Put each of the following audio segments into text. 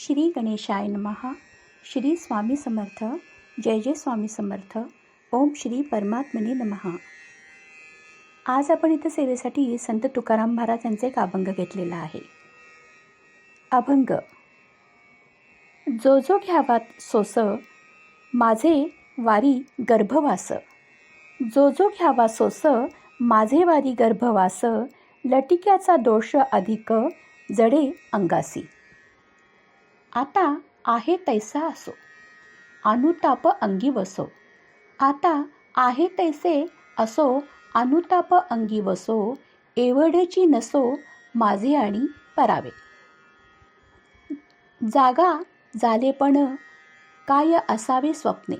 श्री गणेशाय नमः. श्री स्वामी समर्थ. जय जय स्वामी समर्थ. ओम श्री परमात्मने नमः. आज आपण इथं सेवेसाठी संत तुकाराम महाराज यांचे एक अभंग घेतलेला आहे. अभंग. जो जो घ्यावात सोस, माझे वारी गर्भवास. जो जो घ्यावा सोस, माझे वारी गर्भवास. लटिक्याचा दोष अधिक, जडे अंगासी. आता आहे तैसा असो, अनुताप अंगी वसो. आता आहे तैसे असो, अनुताप अंगी वसो. एवढेची नसो, माझे आणि परावे. जागा झालेपण, काय असावे स्वप्ने.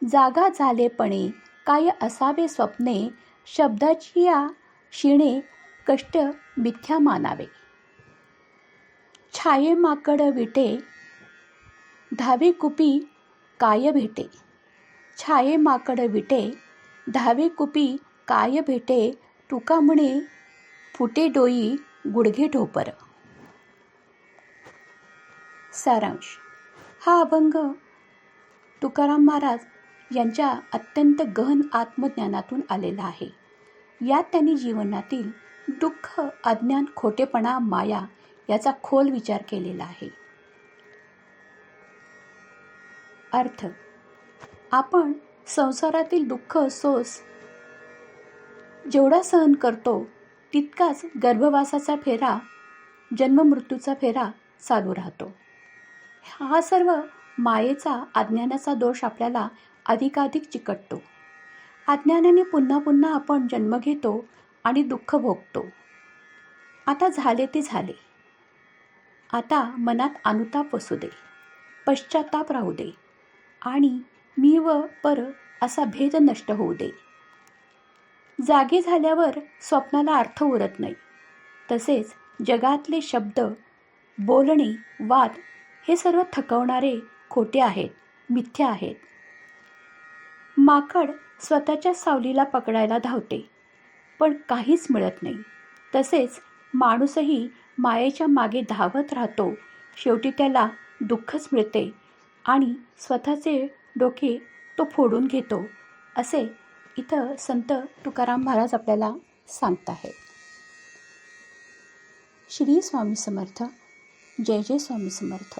जागा झालेपणे, काय असावे स्वप्ने. शब्दाची या शिणे, कष्ट मिथ्या मानावे. छाये माकड विटे, धावे कुपी काय भेटे. छाये माकड विटे, धावे कुपी काय भेटे. तुका म्हणे फुटे डोई, गुडघे ढोपर. सारांश. हा अभंग तुकाराम महाराज यांच्या अत्यंत गहन आत्मज्ञानातून आलेला आहे. यात त्यांनी जीवनातील दुःख, अज्ञान, खोटेपणा, माया याचा खोल विचार केलेला आहे. अर्थ. आपण संसारातील दुःख, सोस जेवढा सहन करतो तितकाच गर्भवासाचा फेरा, जन्ममृत्यूचा फेरा चालू राहतो. हा सर्व मायेचा, अज्ञानाचा दोष आपल्याला अधिकाधिक चिकटतो. अज्ञानाने पुन्हा पुन्हा आपण जन्म घेतो आणि दुःख भोगतो. आता झाले ते झाले. आता मनात अनुताप वसू दे, पश्चाताप राहू दे आणि मी व पर असा भेद नष्ट होऊ दे. जागे झाल्यावर स्वप्नाला अर्थ उरत नाही. तसेच जगातले शब्द, बोलणे, वाद हे सर्व थकवणारे, खोटे आहेत, मिथ्या आहेत. माकड स्वतःच्या सावलीला पकडायला धावते, पण काहीच मिळत नाही. तसेच माणूसही मायेच्या मागे धावत राहतो. शेवटी त्याला दुःखच मिळते आणि स्वतःचे डोके तो फोडून घेतो, असे इथं संत तुकाराम महाराज आपल्याला सांगत आहेत. श्री स्वामी समर्थ. जय जय स्वामी समर्थ.